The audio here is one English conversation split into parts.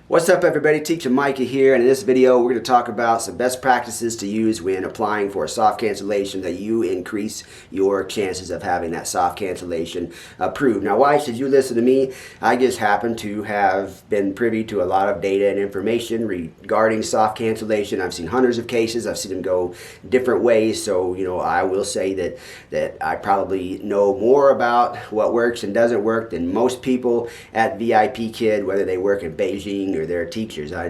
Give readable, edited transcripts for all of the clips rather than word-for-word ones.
What's up everybody, Teacher Micah here, and in this video we're going to talk about some best practices to use when applying for a soft cancellation that you increase your chances of having that soft cancellation approved. Now why should you listen to me? I just happen to have been privy to a lot of data and information regarding soft cancellation. I've seen hundreds of cases, I've seen them go different ways, so I will say that I probably know more about what works and doesn't work than most people at Vipkid, whether they work in Beijing or they're teachers. I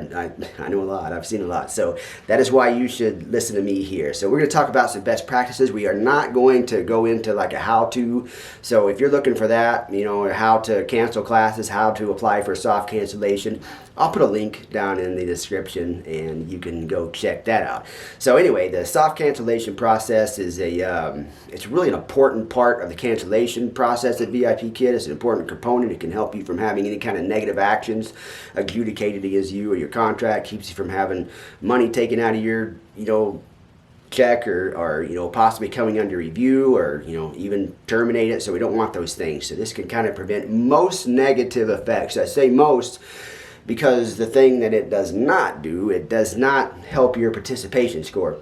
know a lot. I've seen a lot. So that is why you should listen to me here. So we're going to talk about some best practices. We are not going to go into like a how-to. So if you're looking for that, how to cancel classes, how to apply for soft cancellation, I'll put a link down in the description and you can go check that out. So anyway, the soft cancellation process is it's really an important part of the cancellation process at Vipkid. It's an important component. It can help you from having any kind of negative actions adjudicated against you or your contract, keeps you from having money taken out of your, check or possibly coming under review or even terminate it. So we don't want those things. So this can kind of prevent most negative effects. I say most because the thing that it does not do, it does not help your participation score.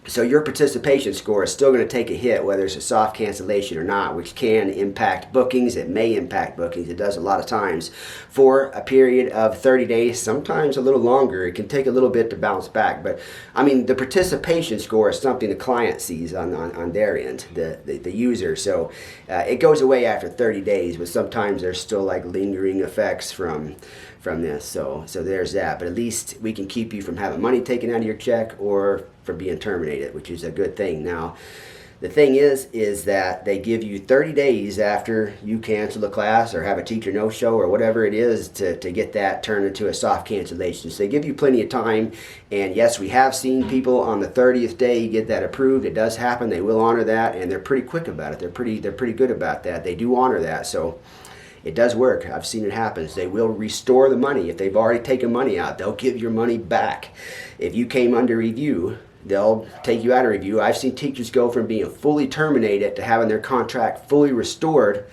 So your participation score is still going to take a hit whether it's a soft cancellation or not, which can impact bookings. It may impact bookings. It does a lot of times for a period of 30 days, sometimes a little longer. It can take a little bit to bounce back. But I mean, the participation score is something the client sees on their end, the user. So it goes away after 30 days, but sometimes there's still like lingering effects from this. So there's that. But at least we can keep you from having money taken out of your check or for being terminated, which is a good thing. Now, the thing is that they give you 30 days after you cancel a class or have a teacher no-show or whatever it is to get that turned into a soft cancellation. So they give you plenty of time. And yes, we have seen people on the 30th day get that approved. It does happen. They will honor that, and they're pretty quick about it. They're pretty good about that. They do honor that. So it does work. I've seen it happen. They will restore the money. If they've already taken money out, they'll give your money back. If you came under review, they'll take you out of review. I've seen teachers go from being fully terminated to having their contract fully restored,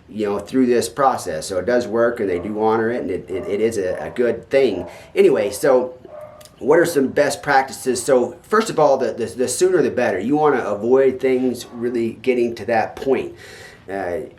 through this process. So it does work, and they do honor it, and it is a good thing. Anyway, so what are some best practices? So first of all, the sooner the better. You want to avoid things really getting to that point.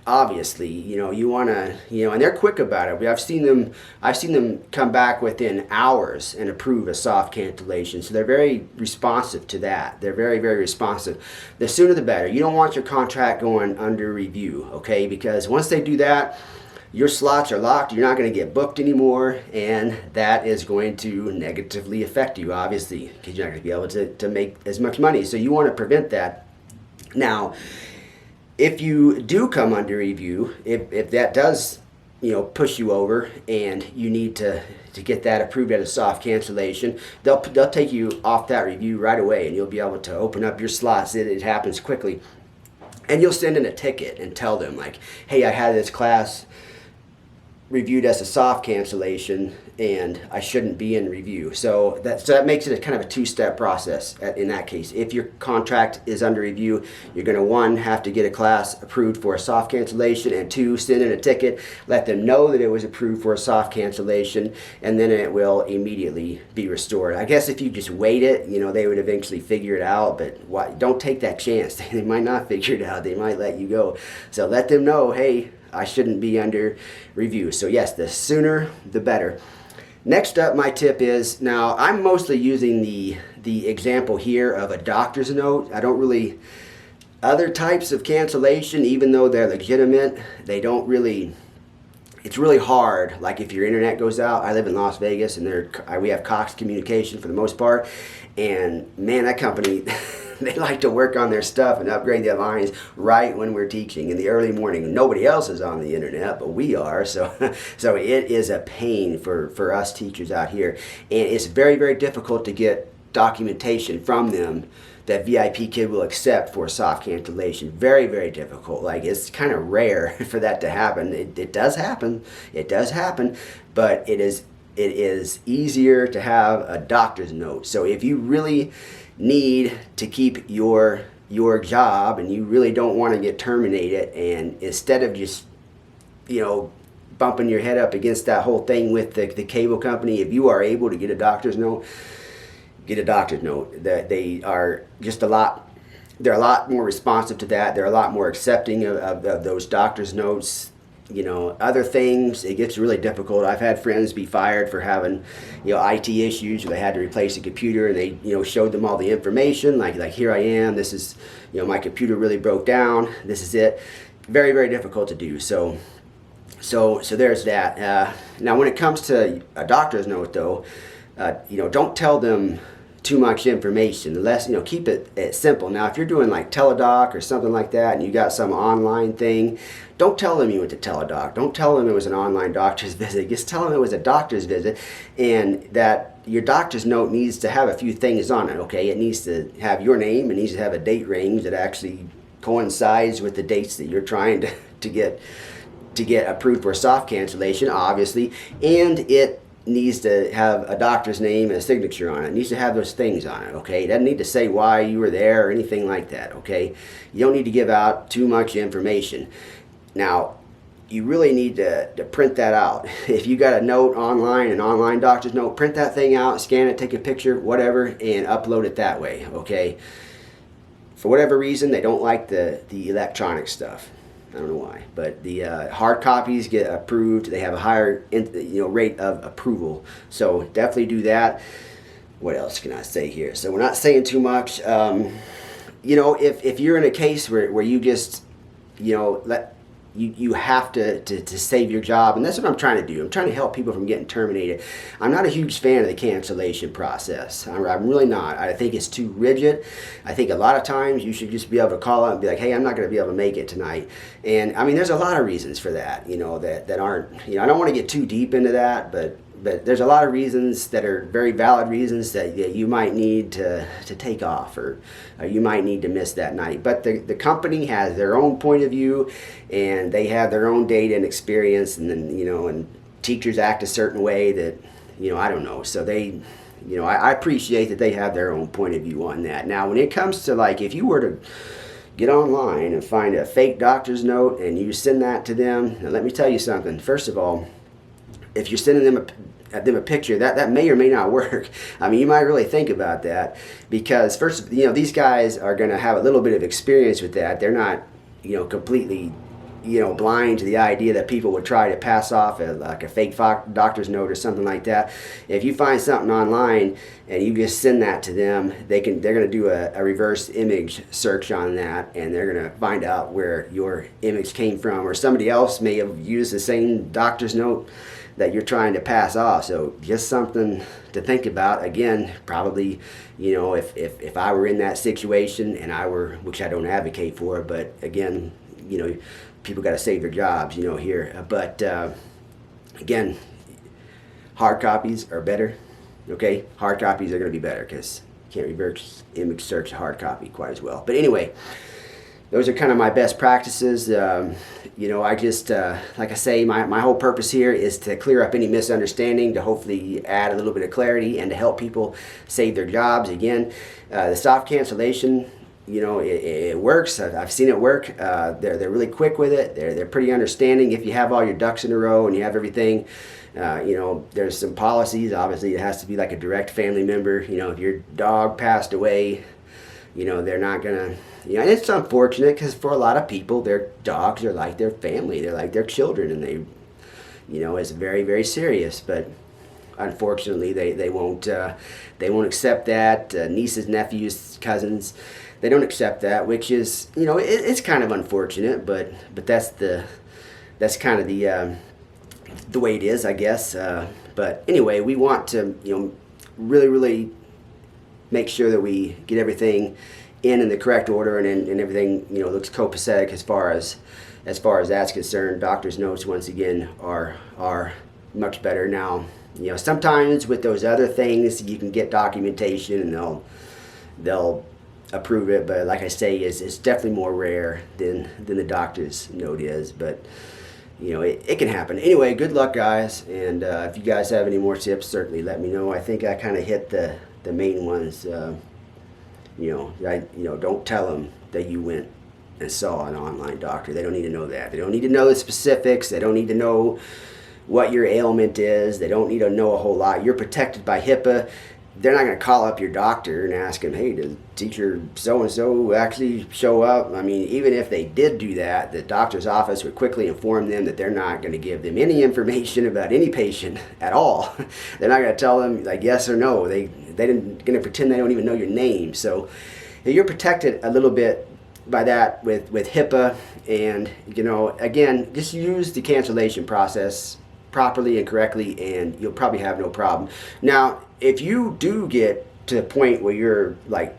Obviously, you want to, and they're quick about it. I've seen them come back within hours and approve a soft cancellation. So they're very responsive to that. They're very, very responsive. The sooner the better. You don't want your contract going under review, okay? Because once they do that, your slots are locked. You're not going to get booked anymore, and that is going to negatively affect you, obviously, because you're not going to be able to make as much money. So you want to prevent that. Now, if you do come under review, if that does, push you over and you need to get that approved at a soft cancellation, they'll take you off that review right away, and you'll be able to open up your slots. It happens quickly. And you'll send in a ticket and tell them like, hey, I had this class reviewed as a soft cancellation and I shouldn't be in review. So that makes it a kind of a two-step process in that case. If your contract is under review, you're going to, one, have to get a class approved for a soft cancellation, and two, send in a ticket, let them know that it was approved for a soft cancellation, and then it will immediately be restored. I guess if you just wait it, they would eventually figure it out, but don't take that chance. They might not figure it out. They might let you go. So let them know, hey, I shouldn't be under review. So yes, the sooner the better. Next up, my tip is, now I'm mostly using the example here of a doctor's note. I don't really, other types of cancellation, even though they're legitimate, they don't really, it's really hard. Like if your internet goes out, I live in Las Vegas, and we have Cox Communication for the most part, and man, that company, they like to work on their stuff and upgrade their lines right when we're teaching in the early morning. Nobody else is on the internet, but we are. So it is a pain for us teachers out here. And it's very, very difficult to get documentation from them that Vipkid will accept for soft cancellation. Very, very difficult. Like, it's kind of rare for that to happen. It does happen. It does happen, but it is easier to have a doctor's note. So if you really need to keep your your job and you really don't want to get terminated, and instead of just bumping your head up against that whole thing with the cable company, if you are able to get a doctor's note, get a doctor's note. That they are just they're a lot more responsive to that. They're a lot more accepting of those doctor's notes. You know, other things, it gets really difficult. I've had friends be fired for having, IT issues, where they had to replace a computer, and they, showed them all the information, like here I am, this is, my computer really broke down, this is it. Very, very difficult to do. So there's that. Now, when it comes to a doctor's note, though, don't tell them too much information. Less, keep it simple. Now, if you're doing like Teledoc or something like that, and you got some online thing, don't tell them you went to Teledoc. Don't tell them it was an online doctor's visit. Just tell them it was a doctor's visit, and that your doctor's note needs to have a few things on it. Okay, it needs to have your name. It needs to have a date range that actually coincides with the dates that you're trying to get approved for a soft cancellation, obviously, and it needs to have a doctor's name and a signature on it. It needs to have those things on it, okay? It doesn't need to say why you were there or anything like that, okay? You don't need to give out too much information. Now, you really need to print that out. If you got a note online, an online doctor's note, print that thing out, scan it, take a picture, whatever, and upload it that way, okay? For whatever reason, they don't like the electronic stuff. I don't know why, but the hard copies get approved. They have a higher rate of approval. So definitely do that. What else can I say here? So we're not saying too much. If you're in a case where you just you have to save your job, and that's what I'm trying to do. I'm trying to help people from getting terminated. I'm not a huge fan of the cancellation process. I'm really not. I think it's too rigid. I think a lot of times you should just be able to call out and be like, hey, I'm not going to be able to make it tonight. And I mean, there's a lot of reasons for that, that aren't, I don't want to get too deep into that, but there's a lot of reasons that are very valid reasons that you might need to take off, or you might need to miss that night. But the company has their own point of view, and they have their own data and experience, and then, and teachers act a certain way that, I don't know. So they, I appreciate that they have their own point of view on that. Now, when it comes to, like, if you were to get online and find a fake doctor's note and you send that to them, now let me tell you something. First of all, if you're sending them a picture, that may or may not work. I mean, you might really think about that, because first, these guys are going to have a little bit of experience with that. They're not, completely, blind to the idea that people would try to pass off like a fake doctor's note or something like that. If you find something online and you just send that to them, they're going to do a reverse image search on that, and they're going to find out where your image came from, or somebody else may have used the same doctor's note that you're trying to pass off. So just something to think about. Again, probably, if I were in that situation and which I don't advocate for, but again, people got to save their jobs, here. But again, hard copies are better, okay? Hard copies are going to be better, because you can't reverse image search a hard copy quite as well. But anyway, those are kind of my best practices. I just, like I say, my whole purpose here is to clear up any misunderstanding, to hopefully add a little bit of clarity, and to help people save their jobs. Again, the soft cancellation, it works. I've seen it work. They're really quick with it. They're pretty understanding if you have all your ducks in a row and you have everything. There's some policies. Obviously, it has to be like a direct family member. If your dog passed away, they're not gonna, and it's unfortunate, because for a lot of people, their dogs are like their family, they're like their children, and they, it's very, very serious. But unfortunately, they won't accept that. Nieces, nephews, cousins, they don't accept that, which is, it's kind of unfortunate, but that's kind of the way it is, I guess. But anyway, we want to, really, really make sure that we get everything in the correct order, and everything looks copacetic as far as that's concerned. Doctor's notes, once again, are much better now. Sometimes with those other things you can get documentation and they'll approve it, but like I say, it's definitely more rare than the doctor's note is. But it can happen. Anyway, good luck, guys, and if you guys have any more tips, certainly let me know. I think I kind of hit the main ones. Don't tell them that you went and saw an online doctor. They don't need to know that. They don't need to know the specifics. They don't need to know what your ailment is. They don't need to know a whole lot. You're protected by HIPAA. They're not going to call up your doctor and ask him, hey, did teacher so-and-so actually show up? I mean, even if they did do that, the doctor's office would quickly inform them that they're not going to give them any information about any patient at all. They're not going to tell them, like, yes or no. They're going to pretend they don't even know your name. So you're protected a little bit by that with HIPAA. And, you know, again, just use the cancellation process properly and correctly, and you'll probably have no problem. Now, if you do get to the point where you're like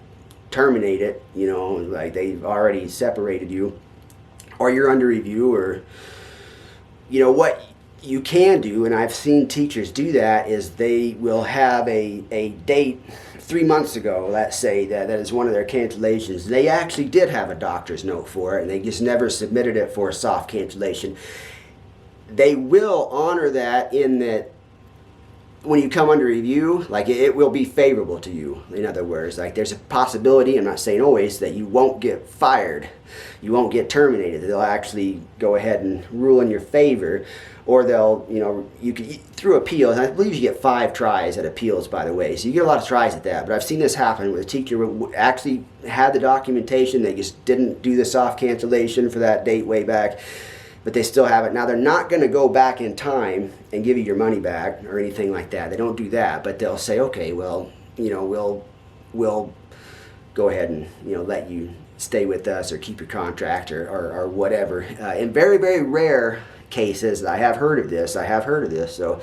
terminated, you know, like they've already separated you, or you're under review, or, you know, what you can do, and I've seen teachers do that, is they will have a date 3 months ago, let's say, that is one of their cancellations. They actually did have a doctor's note for it, and they just never submitted it for a soft cancellation. They will honor that in that when you come under review, like it will be favorable to you. In other words, like there's a possibility, I'm not saying always, that you won't get fired, you won't get terminated. They'll actually go ahead and rule in your favor, or they'll, you know, you could, through appeals, and I believe you get 5 tries at appeals, by the way, so you get a lot of tries at that. But I've seen this happen where the teacher actually had the documentation, they just didn't do the soft cancellation for that date way back, but they still have it. Now, they're not going to go back in time and give you your money back or anything like that. They don't do that, but they'll say, okay, well, you know, we'll go ahead and, you know, let you stay with us or keep your contract or whatever. In very, very rare cases, I have heard of this, so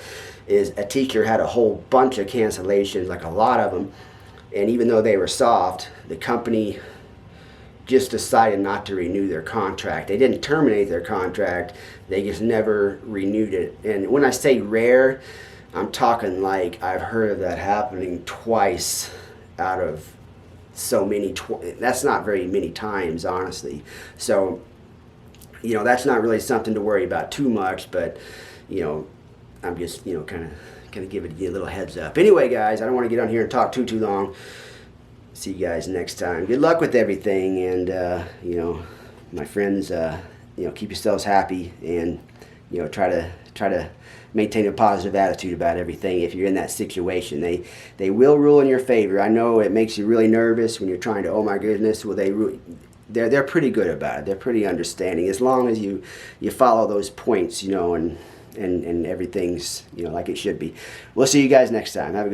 is a teacher had a whole bunch of cancellations, like a lot of them, and even though they were soft, the company just decided not to renew their contract. They didn't terminate their contract, they just never renewed it. And when I say rare, I'm talking like I've heard of that happening twice out of so many. That's not very many times, honestly. So, you know, that's not really something to worry about too much, but, you know, I'm just, you know, kind of giving you a little heads up. Anyway, guys, I don't want to get on here and talk too long. See you guys next time. Good luck with everything, and you know, my friends, you know, keep yourselves happy, and, you know, try to maintain a positive attitude about everything. If you're in that situation, they will rule in your favor. I know it makes you really nervous when you're trying to, oh my goodness, will they're pretty good about it. They're pretty understanding as long as you follow those points, you know, and everything's, you know, like it should be. We'll see you guys next time. Have a good